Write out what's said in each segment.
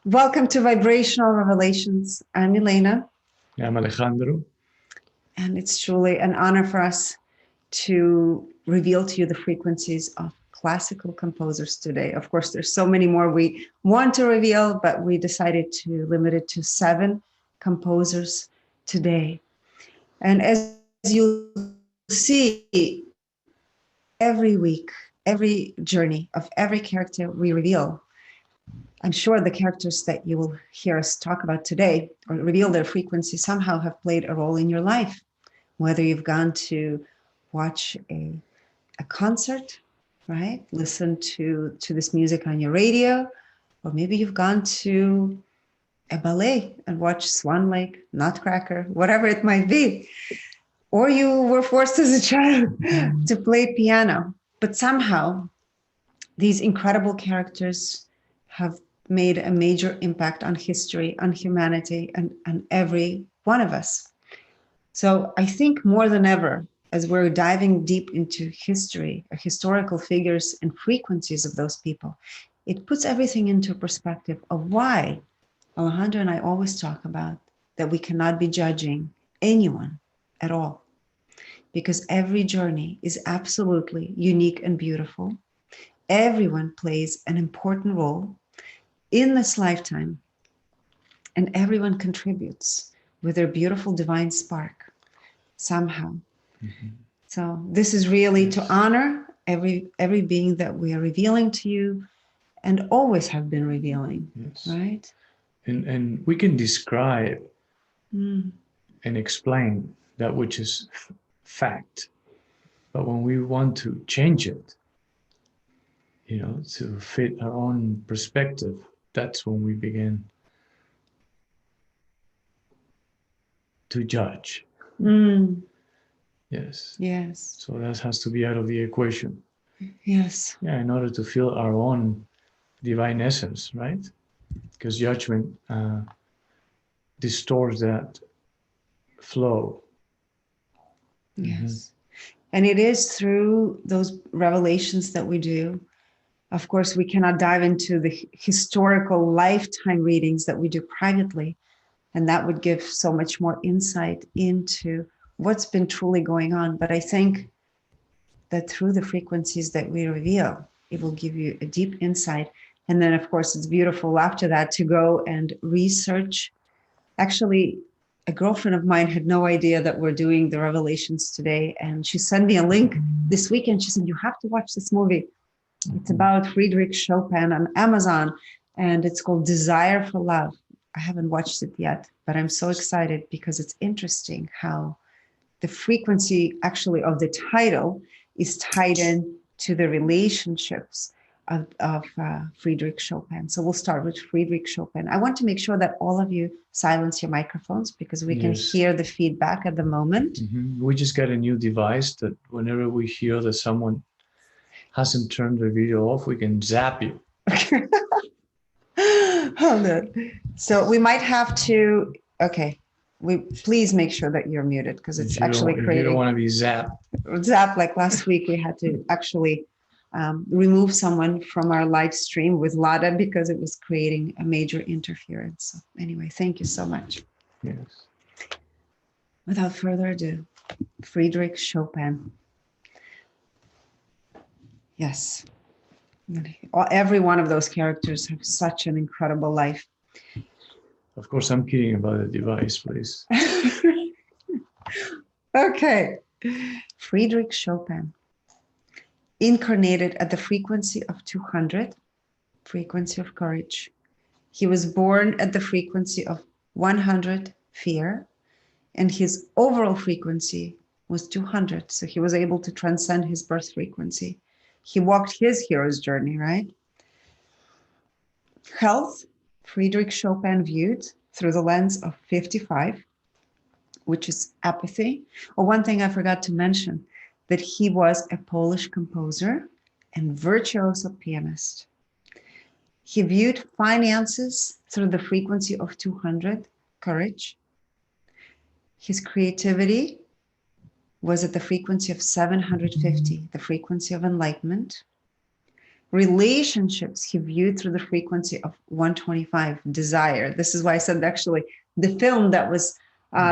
Welcome to Vibrational Revelations. I'm Elena. I'm Alejandro. And it's truly an honor for us to reveal to you the frequencies of classical composers today. Of course, there's so many more we want to reveal, but we decided to limit it to 7 composers today. And as you see, every week, every journey of every character we reveal, I'm sure the characters that you will hear us talk about today or reveal their frequency somehow have played a role in your life. Whether you've gone to watch a concert, right? Listen to this music on your radio, or maybe you've gone to a ballet and watched Swan Lake, Nutcracker, whatever it might be. Or you were forced as a child to play piano. But somehow these incredible characters have made a major impact on history, on humanity, and every one of us. So I think more than ever, as we're diving deep into history, historical figures and frequencies of those people, it puts everything into perspective of why Alejandro and I always talk about that we cannot be judging anyone at all, because every journey is absolutely unique and beautiful. Everyone plays an important role in this lifetime, and everyone contributes with their beautiful divine spark somehow. Mm-hmm. So this is really to honor every being that we are revealing to you and always have been revealing, right? And we can describe and explain that which is fact, but when we want to change it, to fit our own perspective, that's when we begin to judge. Yes. So that has to be out of the equation. Yes. Yeah, in order to feel our own divine essence, right? Because judgment distorts that flow. Yes. Mm-hmm. And it is through those revelations that we do. Of course, we cannot dive into the historical lifetime readings that we do privately. And that would give so much more insight into what's been truly going on. But I think that through the frequencies that we reveal, it will give you a deep insight. And then, of course, it's beautiful after that to go and research. Actually, a girlfriend of mine had no idea that we're doing the revelations today. And she sent me a link this weekend. She said, you have to watch this movie. It's about Friedrich Chopin on Amazon, and it's called Desire for Love. I haven't watched it yet, but I'm so excited because it's interesting how the frequency actually of the title is tied in to the relationships of Friedrich Chopin. So we'll start with Friedrich Chopin. I want to make sure that all of you silence your microphones because we can hear the feedback at the moment. Mm-hmm. We just got a new device that whenever we hear that someone hasn't turned the video off, we can zap you. Hold on. So we might have to, okay, please make sure that you're muted because it's actually creating. You don't want to be zapped. Zapped, like last week, we had to actually remove someone from our live stream with Lada because it was creating a major interference. So anyway, thank you so much. Yes. Without further ado, Friedrich Chopin. Yes. Every one of those characters have such an incredible life. Of course, I'm kidding about the device, please. Okay. Friedrich Chopin, incarnated at the frequency of 200, frequency of courage. He was born at the frequency of 100, fear, and his overall frequency was 200. So he was able to transcend his birth frequency. He walked his hero's journey, right? Health, Friedrich Chopin viewed through the lens of 55, which is apathy. Oh, one thing I forgot to mention, that he was a Polish composer and virtuoso pianist. He viewed finances through the frequency of 200, courage. His creativity was at the frequency of 750, the frequency of enlightenment. Relationships he viewed through the frequency of 125, desire. This is why I said actually the film that was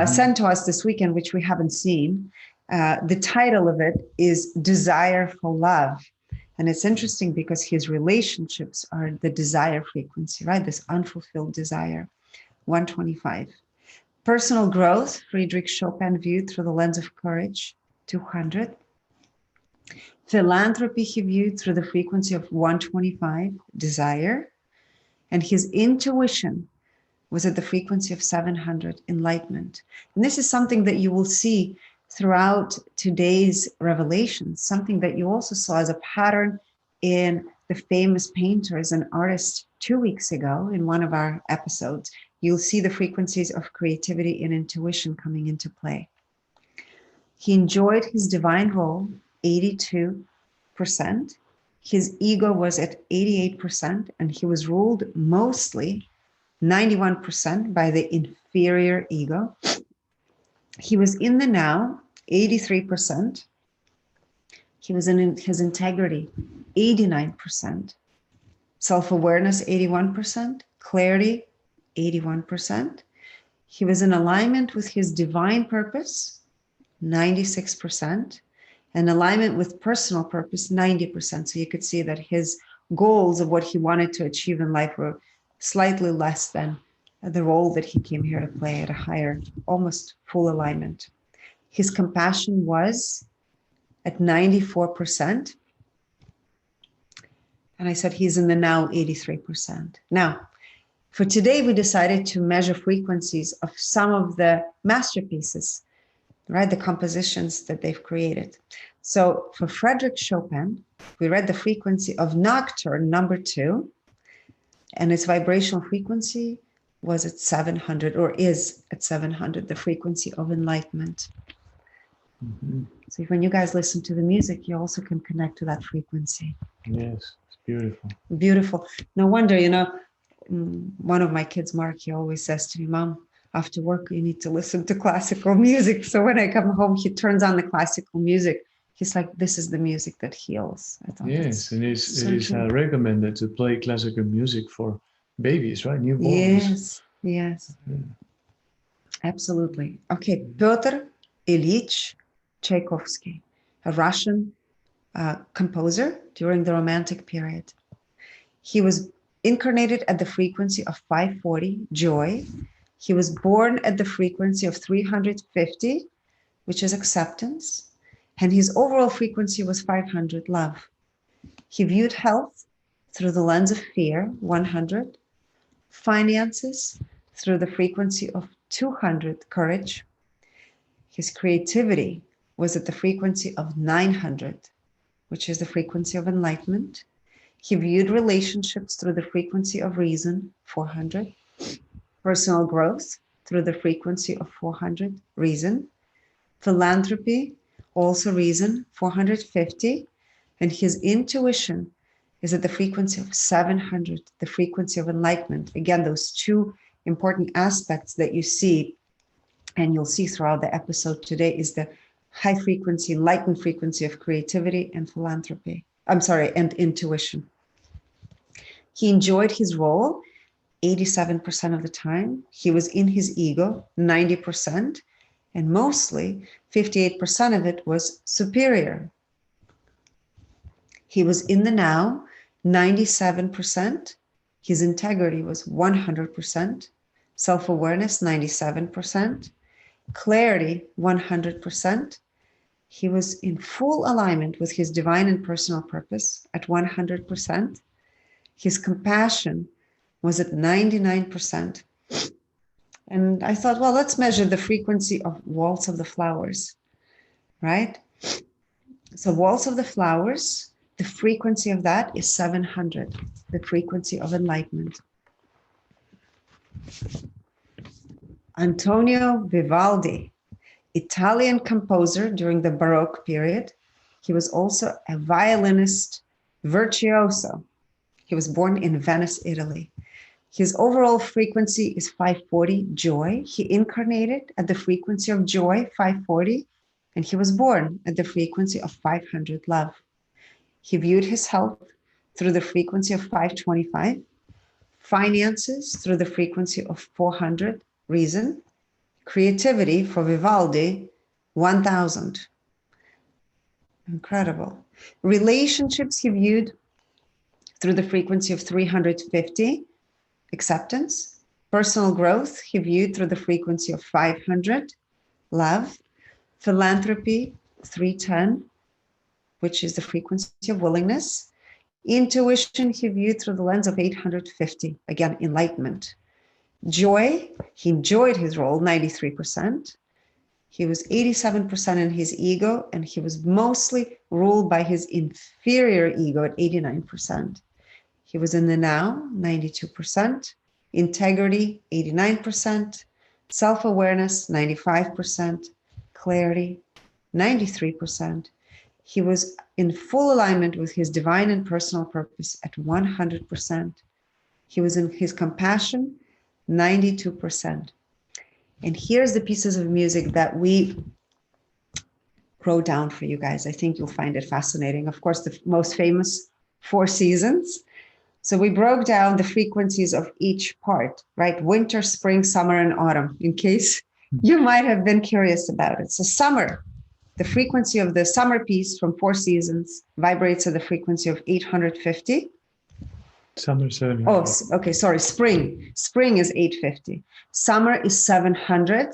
sent to us this weekend, which we haven't seen, the title of it is Desire for Love. And it's interesting because his relationships are the desire frequency, right? This unfulfilled desire, 125. Personal growth, Friedrich Chopin viewed through the lens of courage, 200. Philanthropy he viewed through the frequency of 125, desire. And his intuition was at the frequency of 700, enlightenment. And this is something that you will see throughout today's revelations, something that you also saw as a pattern in the famous painters and artists 2 weeks ago in one of our episodes. You'll see the frequencies of creativity and intuition coming into play. He enjoyed his divine role, 82%. His ego was at 88%, and he was ruled mostly 91% by the inferior ego. He was in the now, 83%. He was in his integrity, 89%. Self-awareness, 81%. Clarity, 81%. He was in alignment with his divine purpose, 96%. And alignment with personal purpose, 90%. So you could see that his goals of what he wanted to achieve in life were slightly less than the role that he came here to play at a higher, almost full alignment. His compassion was at 94%. And I said he's in the now 83%. Now, for today, we decided to measure frequencies of some of the masterpieces, right? The compositions that they've created. So for Frédéric Chopin, we read the frequency of Nocturne number 2, and its vibrational frequency was at 700, or is at 700, the frequency of enlightenment. So when you guys listen to the music, you also can connect to that frequency. Yes, it's beautiful. Beautiful. No wonder, one of my kids, Mark, he always says to me, Mom, after work, you need to listen to classical music. So when I come home, he turns on the classical music. He's like, this is the music that heals. I thought yes, it is recommended to play classical music for babies, right? Newborns. Yes. Yeah. Absolutely. Okay, Pyotr Ilyich Tchaikovsky, a Russian composer during the Romantic period. He was incarnated at the frequency of 540, joy. He was born at the frequency of 350, which is acceptance. And his overall frequency was 500, love. He viewed health through the lens of fear, 100. Finances through the frequency of 200, courage. His creativity was at the frequency of 900, which is the frequency of enlightenment. He viewed relationships through the frequency of reason, 400. Personal growth through the frequency of 400, reason. Philanthropy, also reason, 450. And his intuition is at the frequency of 700, the frequency of enlightenment. Again, those two important aspects that you see, and you'll see throughout the episode today, is the high frequency, enlightened frequency of creativity and philanthropy. And intuition. He enjoyed his role 87% of the time. He was in his ego 90%, and mostly 58% of it was superior. He was in the now 97%. His integrity was 100%. Self-awareness 97%. Clarity 100%. He was in full alignment with his divine and personal purpose at 100%. His compassion was at 99%. And I thought, well, let's measure the frequency of Waltz of the Flowers, right? So Waltz of the Flowers, the frequency of that is 700, the frequency of enlightenment. Antonio Vivaldi, Italian composer during the Baroque period. He was also a violinist virtuoso. He was born in Venice, Italy. His overall frequency is 540, joy. He incarnated at the frequency of joy, 540, and he was born at the frequency of 500, love. He viewed his health through the frequency of 525. Finances through the frequency of 400, reason. Creativity for Vivaldi, 1000. Incredible. Relationships he viewed through the frequency of 350, acceptance. Personal growth he viewed through the frequency of 500, love. Philanthropy, 310, which is the frequency of willingness. Intuition he viewed through the lens of 850, again, enlightenment. Joy, he enjoyed his role, 93%. He was 87% in his ego, and he was mostly ruled by his inferior ego at 89%. He was in the now, 92%. Integrity, 89%. Self-awareness, 95%. Clarity, 93%. He was in full alignment with his divine and personal purpose at 100%. He was in his compassion, 92%. And here's the pieces of music that we wrote down for you guys. I think you'll find it fascinating. Of course, the most famous, Four Seasons. So we broke down the frequencies of each part, right? Winter, spring, summer, and autumn, in case you might have been curious about it. So summer, the frequency of the summer piece from Four Seasons vibrates at the frequency of 850. Summer 700. Oh, okay, sorry, spring. Spring is 850. Summer is 700.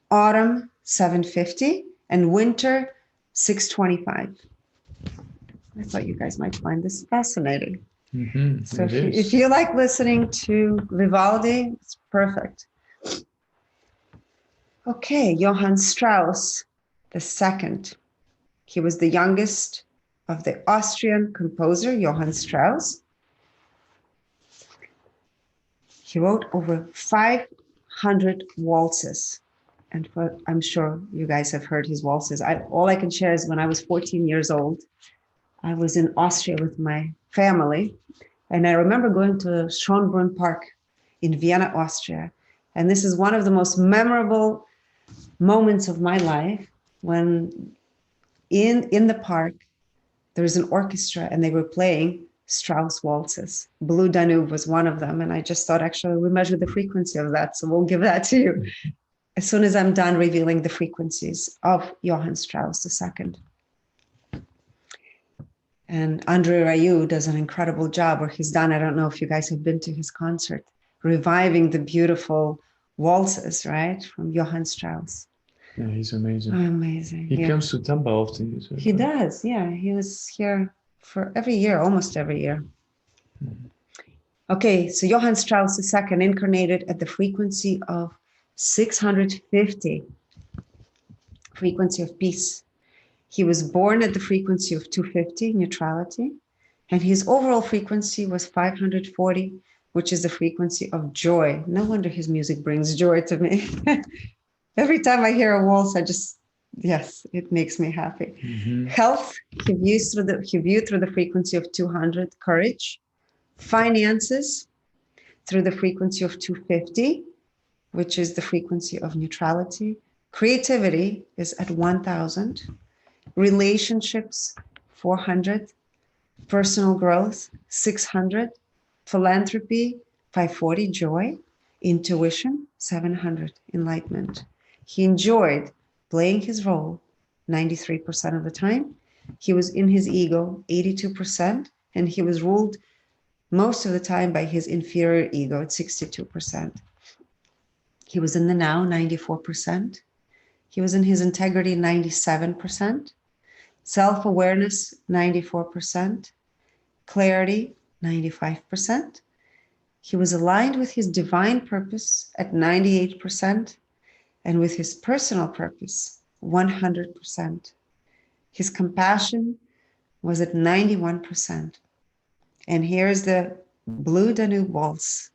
Autumn, 750. And winter, 625. I thought you guys might find this fascinating. Mm-hmm, So if you like listening to Vivaldi, it's perfect. Okay, Johann Strauss II. He was the youngest of the Austrian composer, Johann Strauss. He wrote over 500 waltzes. And I'm sure you guys have heard his waltzes. All I can share is when I was 14 years old, I was in Austria with my family. And I remember going to Schönbrunn Park in Vienna, Austria. And this is one of the most memorable moments of my life when in the park, there was an orchestra and they were playing Strauss waltzes. Blue Danube was one of them. And I just thought, actually, we measured the frequency of that. So we'll give that to you as soon as I'm done revealing the frequencies of Johann Strauss II. And Andre Rieu does an incredible job, or he's done, I don't know if you guys have been to his concert, reviving the beautiful waltzes, right, from Johann Strauss. Yeah, he's amazing. Amazing. He comes to Tampa often. He does, yeah. He was here for every year, almost every year. Mm-hmm. Okay, so Johann Strauss II incarnated at the frequency of 650, frequency of peace. He was born at the frequency of 250, neutrality, and his overall frequency was 540, which is the frequency of joy. No wonder his music brings joy to me. Every time I hear a waltz, yes, it makes me happy. Mm-hmm. Health, he viewed through the frequency of 200, courage. Finances, through the frequency of 250, which is the frequency of neutrality. Creativity is at 1000. Relationships, 400. Personal growth, 600. Philanthropy, 540, joy. Intuition, 700, enlightenment. He enjoyed playing his role 93% of the time. He was in his ego 82%, and he was ruled most of the time by his inferior ego at 62%. He was in the now 94%. He was in his integrity 97%. Self-awareness 94%. Clarity 95%. He was aligned with his divine purpose at 98%, and with his personal purpose, 100%. His compassion was at 91%. And here's the Blue Danube Waltz.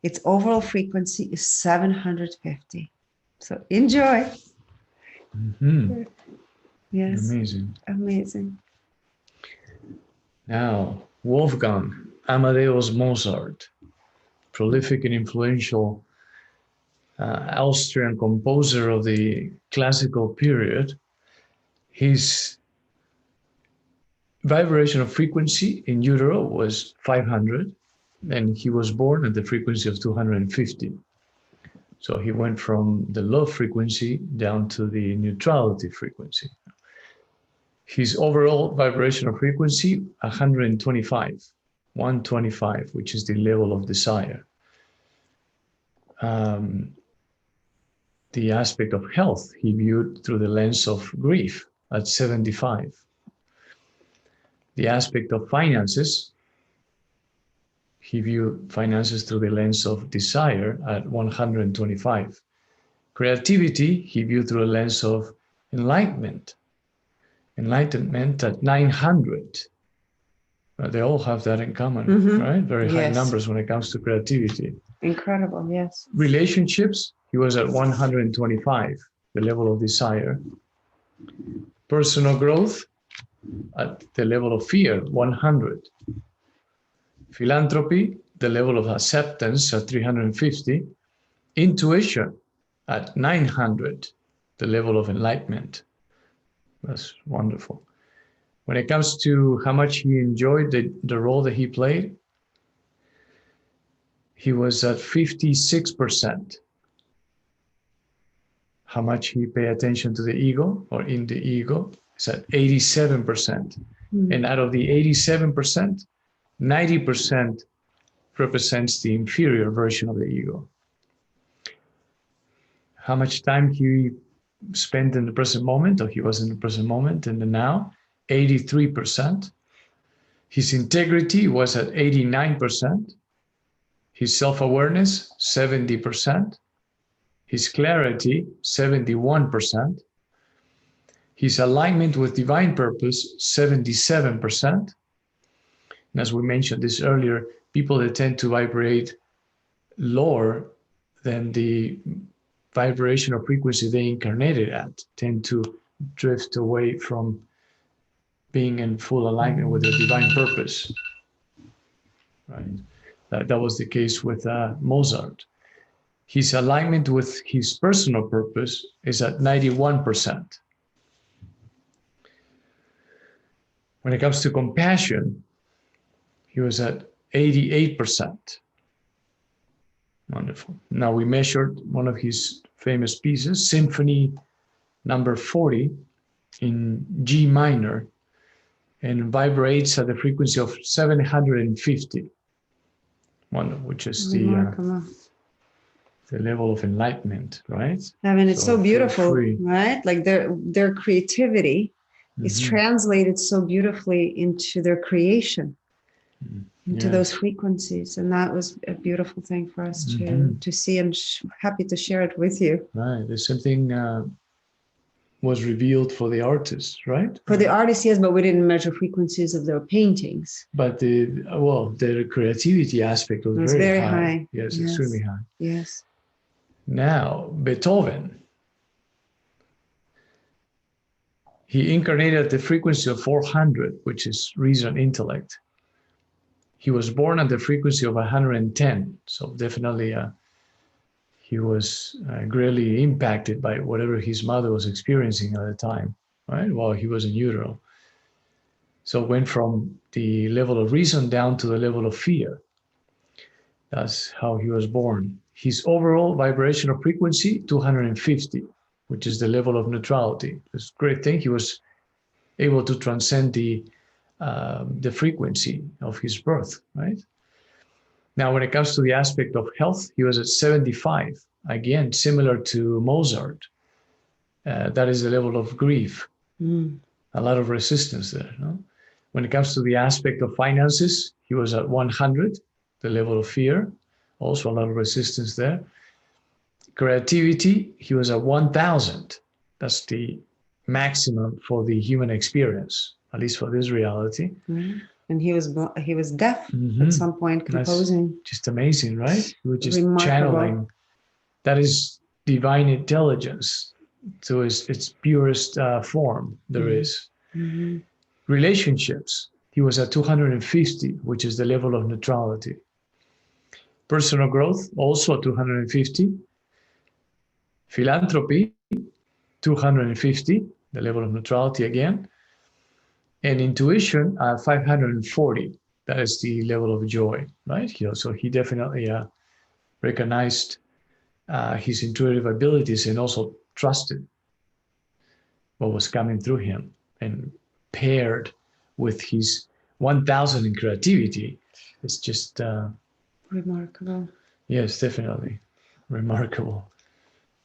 Its overall frequency is 750. So enjoy. Mm-hmm. Yes. Amazing. Amazing. Now, Wolfgang Amadeus Mozart, prolific and influential Austrian composer of the classical period. His vibrational frequency in utero was 500, and he was born at the frequency of 250. So he went from the low frequency down to the neutrality frequency. His overall vibrational frequency, 125, which is the level of desire. The aspect of health he viewed through the lens of grief at 75. The aspect of finances, he viewed finances through the lens of desire at 125. Creativity, he viewed through a lens of enlightenment. Enlightenment at 900. They all have that in common, right? Very high numbers when it comes to creativity. Incredible, yes. Relationships, he was at 125, the level of desire. Personal growth, at the level of fear, 100. Philanthropy, the level of acceptance at 350. Intuition at 900, the level of enlightenment. That's wonderful. When it comes to how much he enjoyed the role that he played, he was at 56%. How much he paid attention to the ego or in the ego is at 87%. And out of the 87%, 90% represents the inferior version of the ego. How much time he spent in the present moment, or he was in the present moment, in the now, 83%. His integrity was at 89%. His self-awareness, 70%. His clarity, 71%. His alignment with divine purpose, 77%. And as we mentioned this earlier, people that tend to vibrate lower than the vibrational frequency they incarnated at tend to drift away from being in full alignment with their divine purpose. Right? That was the case with Mozart. His alignment with his personal purpose is at 91%. When it comes to compassion, he was at 88%. Wonderful. Now we measured one of his famous pieces, Symphony number 40 in G minor, and vibrates at the frequency of 750, which is the level of enlightenment, right? I mean, it's so beautiful, right? Like their creativity is translated so beautifully into their creation, into those frequencies. And that was a beautiful thing for us to see, and happy to share it with you. Right. There's something was revealed for the artists, right? For the artists, yes, but we didn't measure frequencies of their paintings. But the creativity aspect was very high. Yes, extremely high. Yes. Now, Beethoven, he incarnated at the frequency of 400, which is reason, intellect. He was born at the frequency of 110, so definitely he was greatly impacted by whatever his mother was experiencing at the time, right, while he was in utero. So went from the level of reason down to the level of fear. That's how he was born. His overall vibrational frequency, 250, which is the level of neutrality. It's a great thing. He was able to transcend the frequency of his birth, right? Now, when it comes to the aspect of health, he was at 75. Again, similar to Mozart. That is the level of grief. A lot of resistance there. No? When it comes to the aspect of finances, he was at 100, the level of fear. Also a lot of resistance there. Creativity, he was at 1,000. That's the maximum for the human experience, at least for this reality. And he was deaf at some point, composing. That's just amazing, right? He was just channeling. That is divine intelligence to its purest form there is. Relationships, he was at 250, which is the level of neutrality. Personal growth, also 250. Philanthropy, 250, the level of neutrality again. And intuition at 540. That is the level of joy, right? So he definitely recognized his intuitive abilities and also trusted what was coming through him, and paired with his 1000 in creativity. It's just remarkable. Yes, definitely remarkable.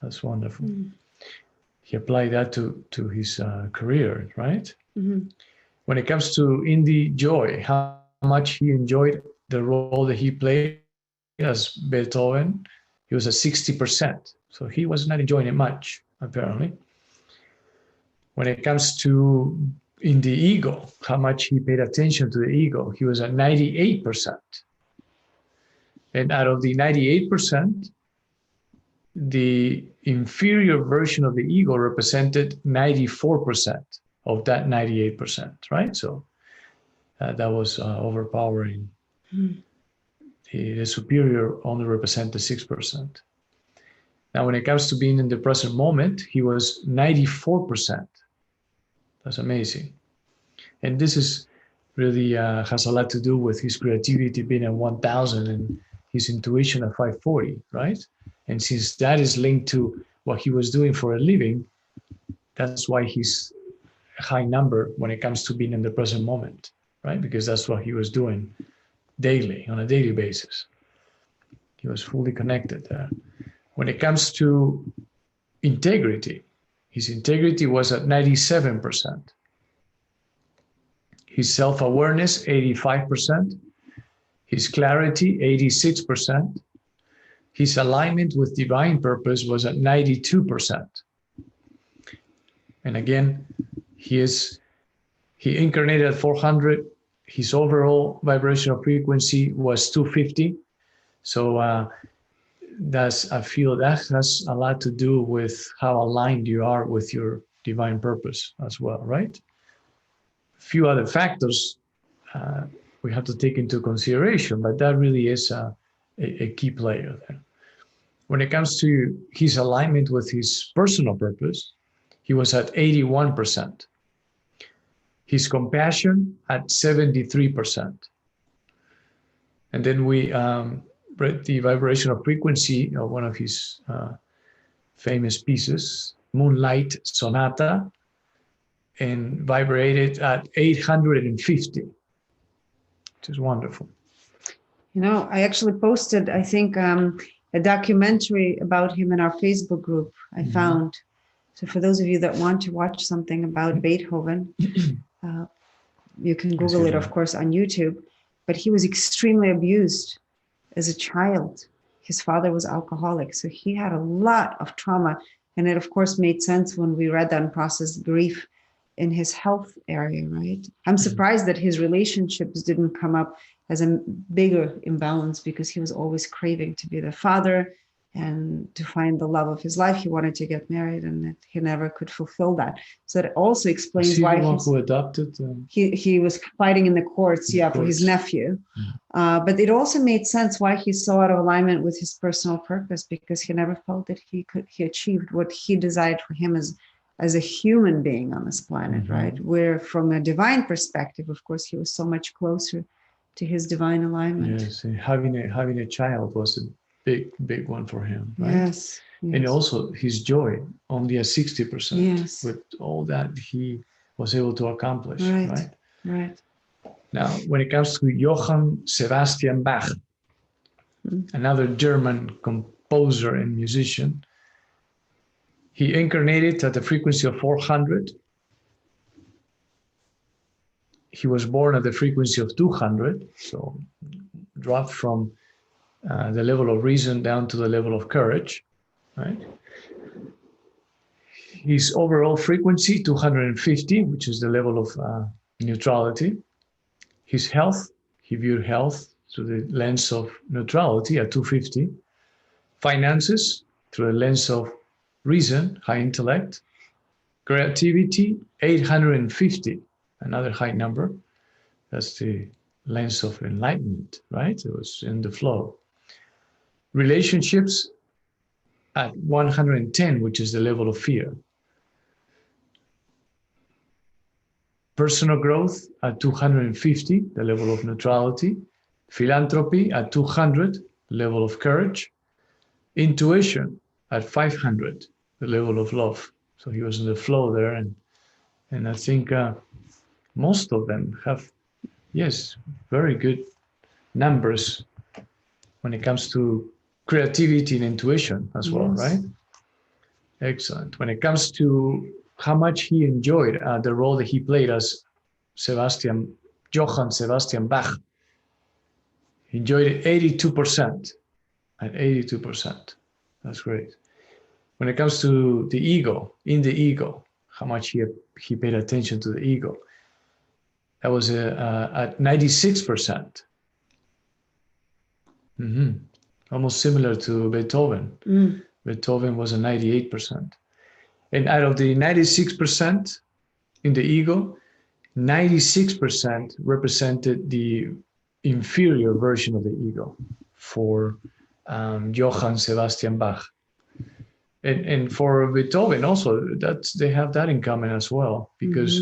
That's wonderful. He applied that to his career, right? When it comes to indie joy, how much he enjoyed the role that he played as Beethoven, he was at 60%. So he was not enjoying it much, apparently. When it comes to in the ego, how much he paid attention to the ego, he was at 98%. And out of the 98%, the inferior version of the ego represented 94% of that 98%, right? So that was overpowering. The superior only represented 6%. Now, when it comes to being in the present moment, he was 94%. That's amazing. And this is really has a lot to do with his creativity being at 1000 and his intuition at 540, right? And since that is linked to what he was doing for a living, that's why he's a high number when it comes to being in the present moment, right? Because that's what he was doing daily, on a daily basis. He was fully connected there. When it comes to integrity, his integrity was at 97%. His self-awareness, 85%. His clarity, 86%. His alignment with divine purpose was at 92%. And again, he incarnated at 400. His overall vibrational frequency was 250. So I feel that has a lot to do with how aligned you are with your divine purpose as well, right? A few other factors we have to take into consideration, but that really is a key player there. When it comes to his alignment with his personal purpose, he was at 81%. His compassion at 73%. And then we read the vibrational frequency of one of his famous pieces, Moonlight Sonata, and vibrated at 850, which is wonderful. You know, I actually posted, I think, a documentary about him in our Facebook group I found. So for those of you that want to watch something about Beethoven, you can Google it, of course, on YouTube. But he was extremely abused as a child. His father was alcoholic, so he had a lot of trauma. And it, of course, made sense when we read that and processed grief in his health area, right? I'm surprised that his relationships didn't come up as a bigger imbalance, because he was always craving to be the father and to find the love of his life. He wanted to get married, and he never could fulfill that. So that also explains why who adopted. He was fighting in the courts, for his nephew. But it also made sense why he's so out of alignment with his personal purpose, because he never felt that he achieved what he desired for him as a human being on this planet, right? Where from a divine perspective, of course, he was so much closer to his divine alignment. Yes, and having a child was a big one for him, right? Yes. And also his joy, only at 60%. Yes. With all that he was able to accomplish, right? Right. Now, when it comes to Johann Sebastian Bach, another German composer and musician, he incarnated at the frequency of 400. He was born at the frequency of 200, so dropped from the level of reason down to the level of courage, right? His overall frequency, 250, which is the level of neutrality. His health, he viewed health through the lens of neutrality at 250. Finances, through the lens of reason, high intellect. Creativity, 850, another high number. That's the lens of enlightenment, right? It was in the flow. Relationships at 110, which is the level of fear. personal growth at 250, the level of neutrality, philanthropy at 200, the level of courage, intuition at 500, the level of love. So he was in the flow there, and I think most of them have, yes, very good numbers when it comes to creativity and intuition as well, right? Excellent. When it comes to how much he enjoyed the role that he played as Johann Sebastian Bach, he enjoyed it 82%, at 82%. That's great. When it comes to the ego, in the ego, how much he paid attention to the ego, that was at 96%. Almost similar to Beethoven. Beethoven was a 98%. And out of the 96% in the ego, 96% represented the inferior version of the ego for Johann Sebastian Bach. And for Beethoven also, they have that in common as well, because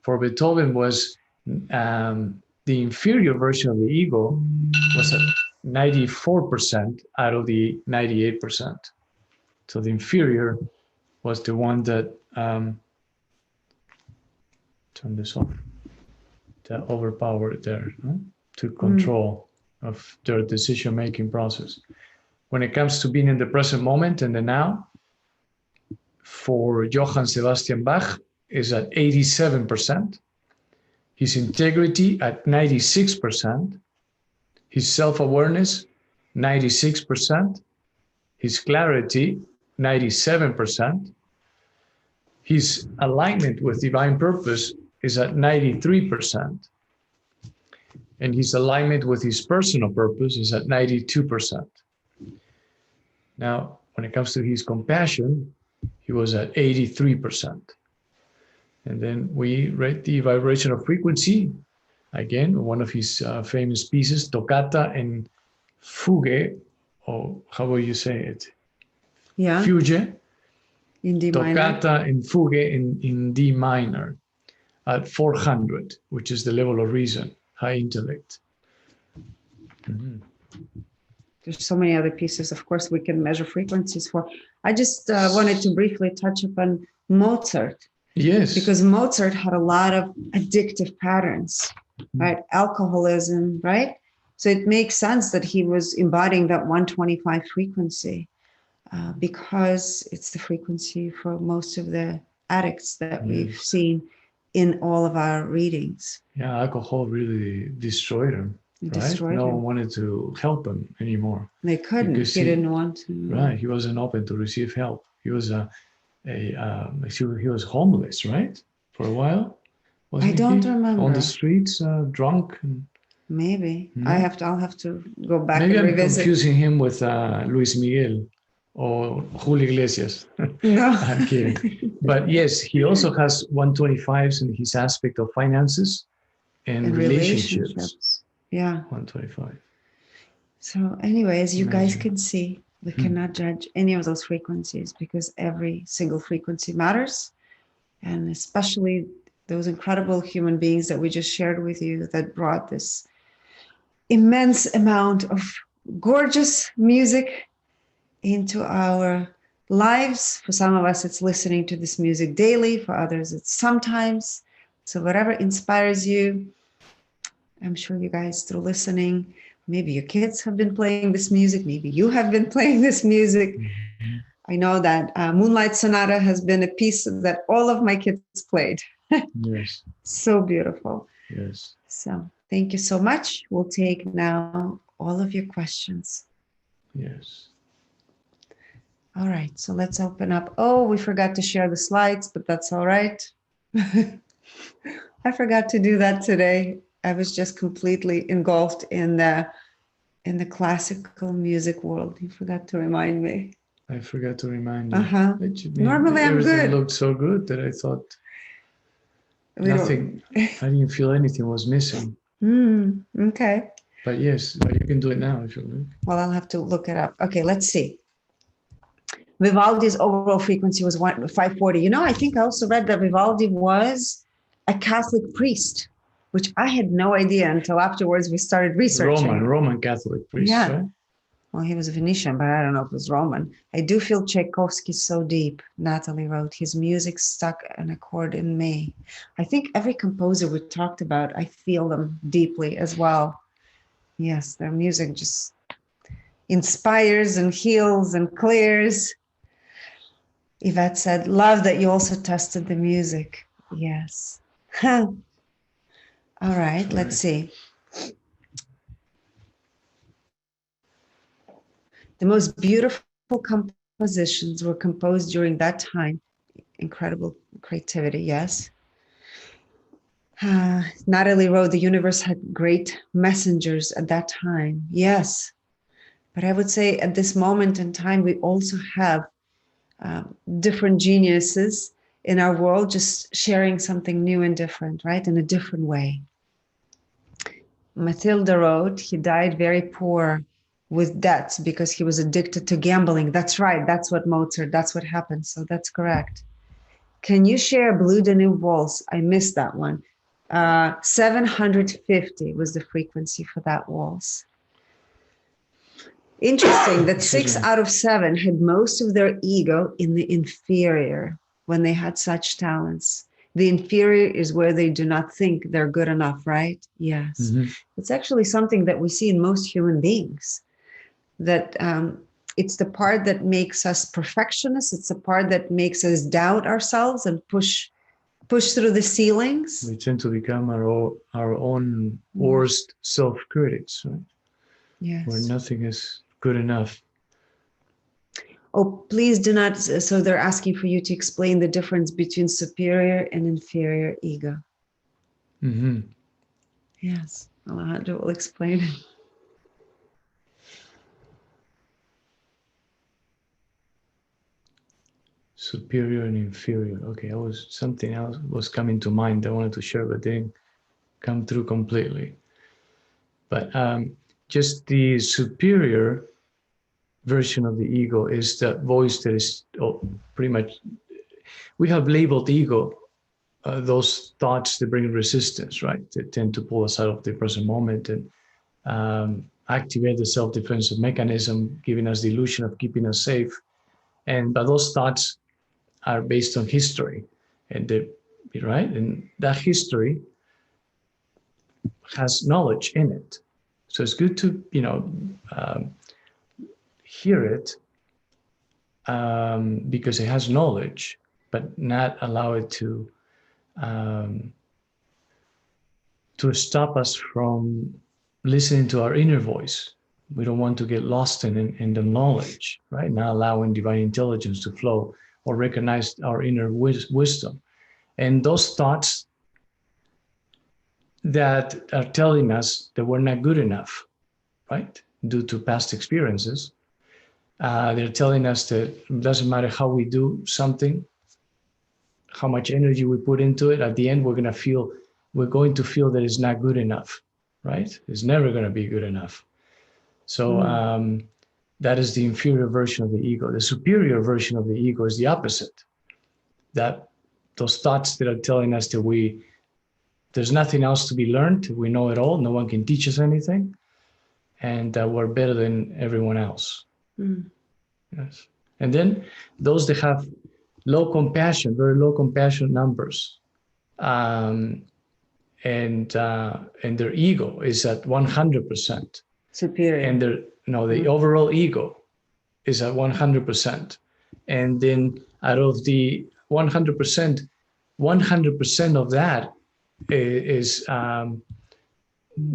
for Beethoven was the inferior version of the ego was at 94% out of the 98%. So the inferior was the one that turn this off, that overpowered there, took control of their decision-making process. When it comes to being in the present moment and the now, for Johann Sebastian Bach is at 87%, his integrity at 96%, his self-awareness 96%, his clarity 97%, his alignment with divine purpose is at 93%, and his alignment with his personal purpose is at 92%. Now, when it comes to his compassion, he was at 83%. And then we read the vibrational frequency, again, one of his famous pieces, Toccata and Fugue, or how will you say it? Yeah. Fugue. In D minor. Toccata and Fugue in D minor at 400, which is the level of reason, high intellect. There's so many other pieces, of course, we can measure frequencies for. I just wanted to briefly touch upon Mozart. Yes. Because Mozart had a lot of addictive patterns, right? Alcoholism, right? So it makes sense that he was embodying that 125 frequency because it's the frequency for most of the addicts that we've seen in all of our readings. Yeah, alcohol really destroyed him. Right? No one wanted to help him anymore. They couldn't. He didn't want to. Right. He wasn't open to receive help. He was he was homeless, right? For a while. I don't remember. On the streets, drunk. Maybe. I'll have to go back Maybe and I'm revisit. confusing him with Luis Miguel or Julio Iglesias. No. I'm kidding. But yes, he also has 125s in his aspect of finances and relationships. Yeah. 125. So anyways, you guys can see we cannot judge any of those frequencies because every single frequency matters. And especially those incredible human beings that we just shared with you that brought this immense amount of gorgeous music into our lives. For some of us, it's listening to this music daily. For others, it's sometimes. So whatever inspires you, I'm sure you guys, through listening, maybe your kids have been playing this music. Maybe you have been playing this music. I know that Moonlight Sonata has been a piece that all of my kids played. Yes. So beautiful. Yes. So thank you so much. We'll take now all of your questions. Yes. All right. So let's open up. Oh, we forgot to share the slides, but that's all right. I forgot to do that today. I was just completely engulfed in the classical music world. You forgot to remind me. I forgot to remind you. Normally I'm good. Everything looked so good that I thought nothing, I didn't feel anything was missing. Okay. But yes, you can do it now if you like. Well, I'll have to look it up. Okay, let's see. Vivaldi's overall frequency was 540. You know, I think I also read that Vivaldi was a Catholic priest, which I had no idea until afterwards we started researching. Roman Catholic priest, Yeah. right? Well, he was Venetian, but I don't know if it was Roman. I do feel Tchaikovsky so deep, Natalie wrote. His music stuck an accord in me. I think every composer we talked about, I feel them deeply as well. Yes, their music just inspires and heals and clears. Yvette said, love that you also tested the music. Yes. All right, let's see. The most beautiful compositions were composed during that time. Incredible creativity, yes. Natalie wrote, the universe had great messengers at that time. Yes. But I would say at this moment in time, we also have different geniuses in our world, just sharing something new and different, right? In a different way. Matilda wrote, he died very poor with debts because he was addicted to gambling. That's right. That's what Mozart, that's what happened. So that's correct. Can you share Blue Danube Waltz? I missed that one. 750 was the frequency for that waltz. Interesting that 6 out of 7 had most of their ego in the inferior when they had such talents. The inferior is where they do not think they're good enough, right? Yes. Mm-hmm. It's actually something that we see in most human beings, that it's the part that makes us perfectionists. It's the part that makes us doubt ourselves and push through the ceilings. We tend to become our own worst self-critics, right? Yes. Where nothing is good enough. Oh, please do not. So they're asking for you to explain the difference between superior and inferior ego. Mm-hmm. Yes, Alejandro will explain it. Superior and inferior. Okay, something else was coming to mind I wanted to share, but didn't come through completely. But just the superior version of the ego is that voice that is pretty much, we have labeled ego, those thoughts that bring resistance, right? They tend to pull us out of the present moment and activate the self-defensive mechanism, giving us the illusion of keeping us safe. But those thoughts are based on history, right? And that history has knowledge in it. So it's good to, hear it because it has knowledge, but not allow it to stop us from listening to our inner voice. We don't want to get lost in the knowledge, right? Not allowing divine intelligence to flow or recognize our inner wisdom. And those thoughts that are telling us that we're not good enough, right? Due to past experiences. They're telling us that it doesn't matter how we do something, how much energy we put into it, at the end we're going to feel that it's not good enough, right? It's never going to be good enough. So that is the inferior version of the ego. The superior version of the ego is the opposite. That those thoughts that are telling us that there's nothing else to be learned, we know it all, no one can teach us anything, and we're better than everyone else. Yes. And then those that have low compassion, very low compassion numbers, and their ego is at 100%. Superior. And the overall ego is at 100%. And then out of the 100%, 100% of that is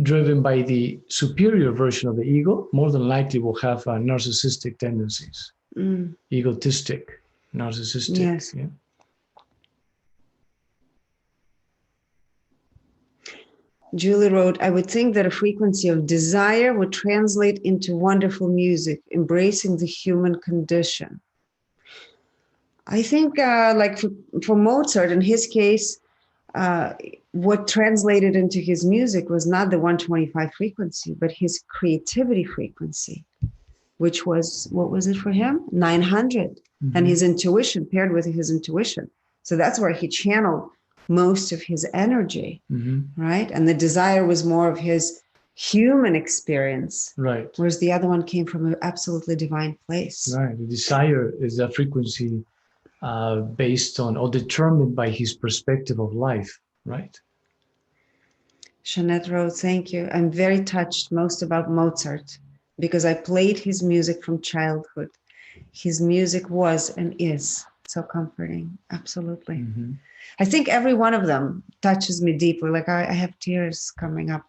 driven by the superior version of the ego. More than likely will have narcissistic tendencies, egotistic, narcissistic. Yes. Yeah. Julie wrote, I would think that a frequency of desire would translate into wonderful music, embracing the human condition. I think like for Mozart, in his case, what translated into his music was not the 125 frequency, but his creativity frequency, which was, what was it for him? 900. And his intuition, paired with his intuition. So that's where he channeled most of his energy, Mm-hmm. right? And the desire was more of his human experience, Right. whereas the other one came from an absolutely divine place. Right. The desire is a frequency based on or determined by his perspective of life, right? Jeanette wrote, thank you. I'm very touched most about Mozart because I played his music from childhood. His music was and is so comforting. Absolutely. Mm-hmm. I think every one of them touches me deeply. Like I have tears coming up.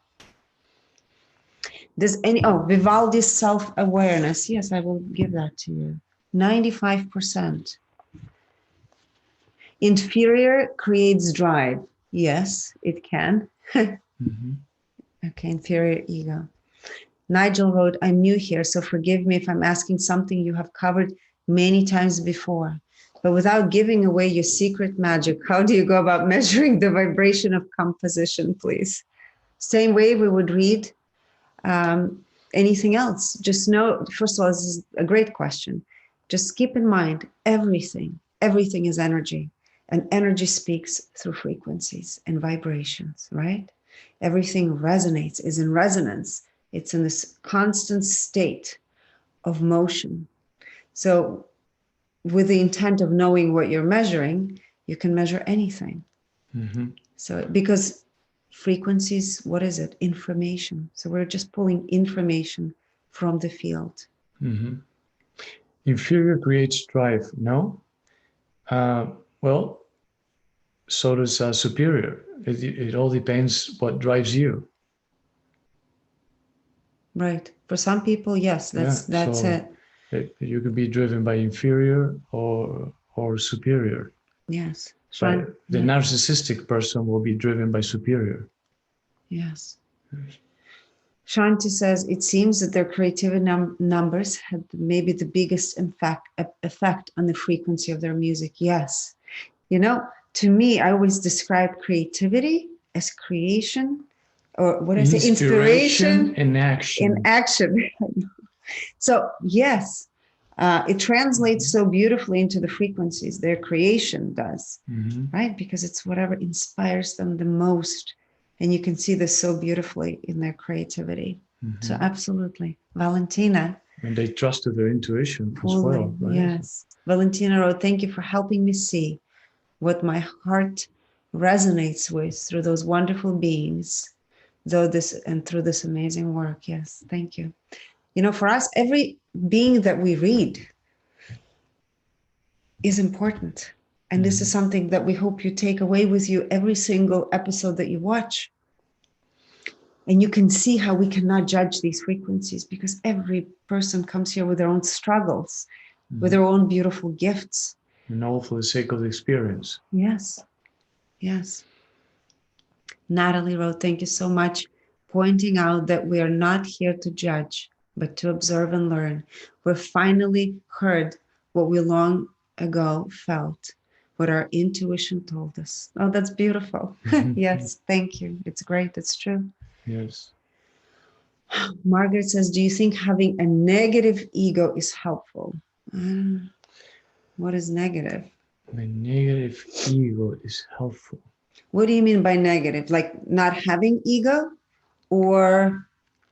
Does Vivaldi's self-awareness? Yes, I will give that to you. 95%. Inferior creates drive. Yes, it can. Mm-hmm. Okay, inferior ego. Nigel wrote, I'm new here, so forgive me if I'm asking something you have covered many times before. But without giving away your secret magic, how do you go about measuring the vibration of composition, please? Same way we would read anything else. Just know, first of all, this is a great question. Just keep in mind, everything is energy. And energy speaks through frequencies and vibrations, right? Everything resonates, is in resonance. It's in this constant state of motion. So with the intent of knowing what you're measuring, you can measure anything. Mm-hmm. So because frequencies, what is it? Information. So we're just pulling information from the field. Mm-hmm. Inferior creates drive, no? Well, so does superior. It all depends what drives you. Right. For some people, yes, that's so it. You can be driven by inferior or superior. Yes. But the narcissistic person will be driven by superior. Yes. Shanti says, it seems that their creativity numbers had maybe the biggest effect on the frequency of their music. Yes. You know, to me, I always describe creativity as creation, or what is it? Inspiration in action. In action. So, yes, it translates so beautifully into the frequencies. Their creation does, right? Because it's whatever inspires them the most. And you can see this so beautifully in their creativity. So absolutely. Valentina. And they trusted their intuition as well, right? Yes. Valentina wrote, thank you for helping me see what my heart resonates with through those wonderful beings, through this amazing work. Yes, thank you. You know, for us, every being that we read is important. And this is something that we hope you take away with you every single episode that you watch. And you can see how we cannot judge these frequencies because every person comes here with their own struggles, with their own beautiful gifts. And all for the sake of the experience. Yes. Yes. Natalie wrote, thank you so much, pointing out that we are not here to judge, but to observe and learn. We've finally heard what we long ago felt, what our intuition told us. Oh, that's beautiful. Yes, thank you. It's great. It's true. Yes. Margaret says, do you think having a negative ego is helpful? What is negative? The negative ego is helpful. What do you mean by negative? Like not having ego or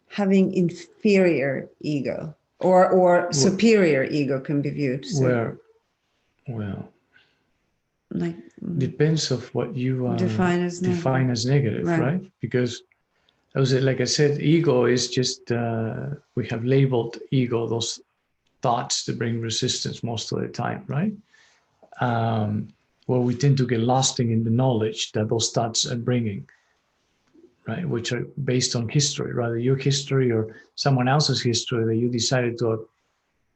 having inferior ego or superior ego can be viewed? So, well, like depends of what you define as negative, right? Because like I said, ego is just, we have labeled ego, those thoughts that bring resistance most of the time, right? Where we tend to get lost in the knowledge that those thoughts are bringing, right? Which are based on history, rather your history or someone else's history that you decided to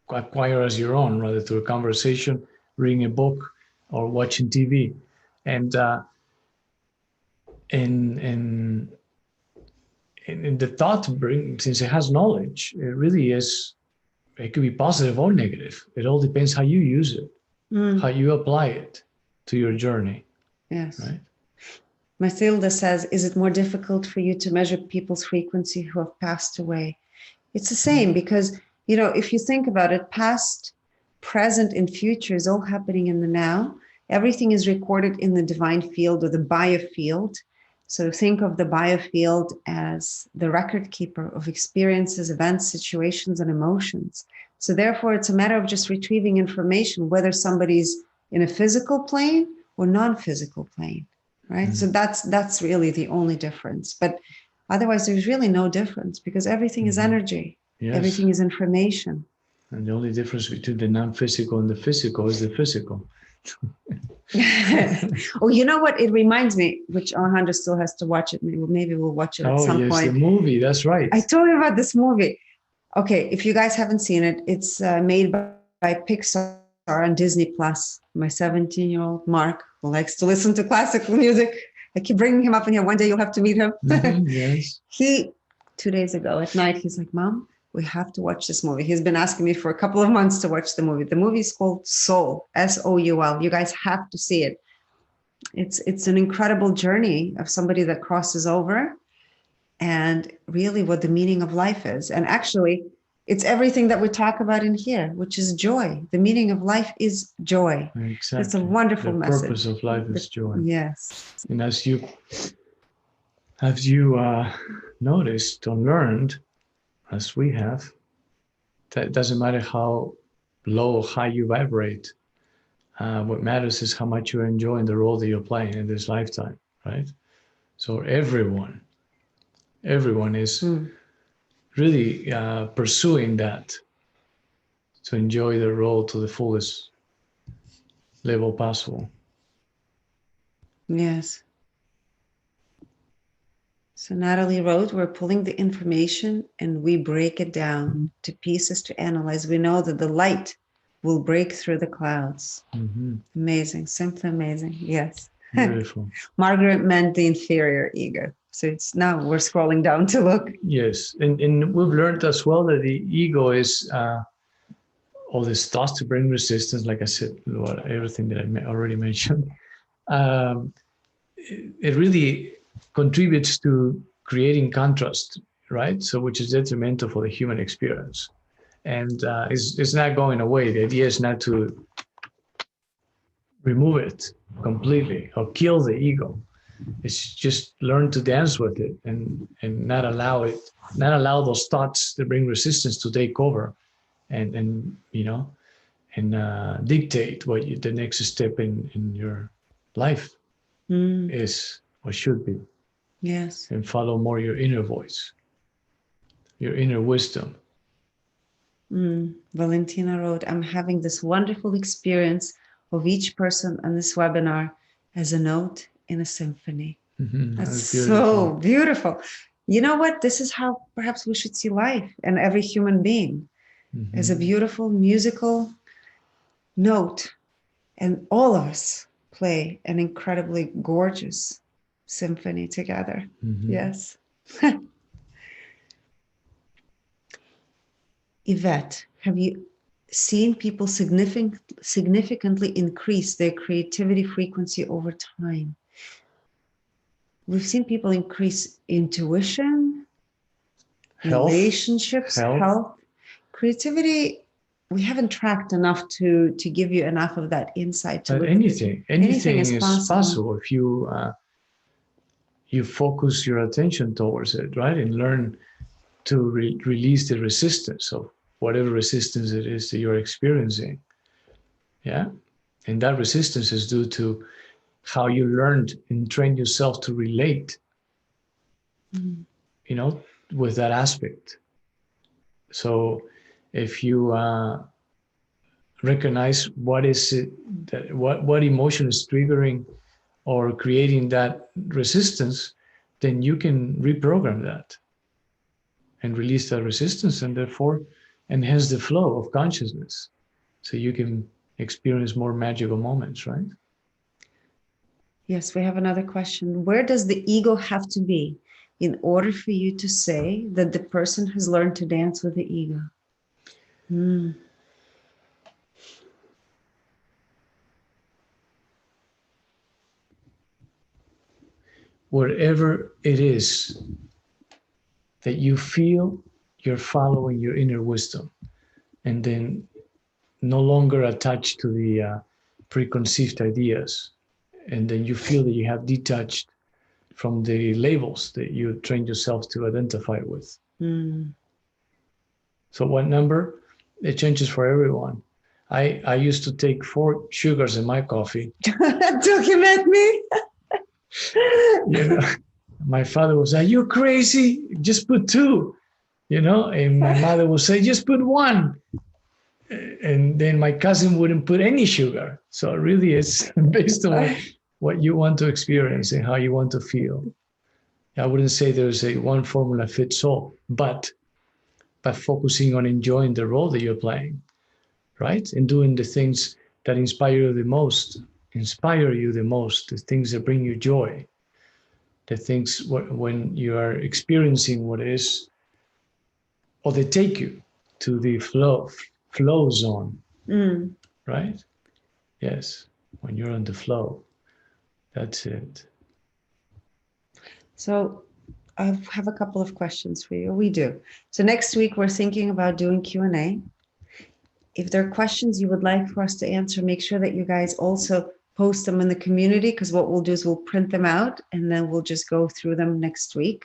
acquire as your own, rather through a conversation, reading a book, or watching TV. And the thought since it has knowledge, it really is, it could be positive or negative. It all depends how you use it, how you apply it to your journey. Yes. Right? Mathilda says, is it more difficult for you to measure people's frequency who have passed away? It's the same because, if you think about it, past, present, and future is all happening in the now. Everything is recorded in the divine field or the biofield. So think of the biofield as the record keeper of experiences, events, situations, and emotions. So therefore, it's a matter of just retrieving information, whether somebody's in a physical plane or non-physical plane, right? Mm-hmm. So that's really the only difference. But otherwise, there's really no difference because everything is energy. Yes. Everything is information. And the only difference between the non-physical and the physical is the physical. Oh, you know what? It reminds me, which Alejandro still has to watch it. Maybe we'll watch it at some point. Oh, yes, the movie. That's right. I told you about this movie. Okay, if you guys haven't seen it, it's made by Pixar on Disney Plus. My 17-year-old Mark, who likes to listen to classical music. I keep bringing him up in here. One day you'll have to meet him. Mm-hmm, yes. 2 days ago at night, he's like, Mom, we have to watch this movie. He's been asking me for a couple of months to watch the movie. The movie is called Soul, Soul. You guys have to see it. It's an incredible journey of somebody that crosses over and really what the meaning of life is. And actually, it's everything that we talk about in here, which is joy. The meaning of life is joy. Exactly. It's a wonderful message. The purpose of life is joy. Yes. And as you noticed or learned, as we have, that it doesn't matter how low or high you vibrate. What matters is how much you're enjoying the role that you're playing in this lifetime, right? So everyone is really pursuing that to enjoy the role to the fullest level possible. Yes. So Natalie wrote, we're pulling the information and we break it down to pieces to analyze. We know that the light will break through the clouds. Mm-hmm. Amazing, simply amazing. Yes. Beautiful. Margaret meant the inferior ego. So it's now we're scrolling down to look. Yes. And we've learned as well that the ego is all this thoughts to bring resistance, like I said, everything that I already mentioned. It really contributes to creating contrast, right? So which is detrimental for the human experience. And it's not going away. The idea is not to remove it completely or kill the ego. It's just learn to dance with it and not allow those thoughts that bring resistance to take over and dictate what the next step in your life is or should be. Yes. And follow more your inner voice, your inner wisdom. Valentina wrote, I'm having this wonderful experience of each person on this webinar as a note in a symphony. Mm-hmm. That's so beautiful. You know what? This is how perhaps we should see life and every human being as a beautiful musical note. And all of us play an incredibly gorgeous symphony together. Mm-hmm. Yes. Yvette, have you seen people significantly increase their creativity frequency over time? We've seen people increase intuition, relationships, health. Creativity, we haven't tracked enough to give you enough of that insight. But anything is possible if you focus your attention towards it, right? And learn to release the resistance of whatever resistance it is that you're experiencing. Yeah. And that resistance is due to how you learned and trained yourself to relate, with that aspect. So if you recognize what is it that what emotion is triggering or creating that resistance, then you can reprogram that and release that resistance and therefore enhance the flow of consciousness so you can experience more magical moments, right? Yes, we have another question. Where does the ego have to be in order for you to say that the person has learned to dance with the ego? Wherever it is that you feel you're following your inner wisdom and then no longer attached to the preconceived ideas. And then you feel that you have detached from the labels that you trained yourself to identify with. So what number? It changes for everyone. I used to take 4 sugars in my coffee. Document me. You know, my father would say, "Are you crazy? Just put 2." You know, and my mother would say, "Just put 1." And then my cousin wouldn't put any sugar. So really it's based on what you want to experience and how you want to feel. I wouldn't say there's a one formula fits all, but by focusing on enjoying the role that you're playing, right? And doing the things that inspire you the most, the things that bring you joy, the things when you are experiencing what is, or they take you to the flow zone, right? Yes, when you're on the flow, that's it. So I have a couple of questions for you. We do. So next week we're thinking about doing Q&A. If there are questions you would like for us to answer, make sure that you guys also post them in the community, because what we'll do is we'll print them out and then we'll just go through them next week.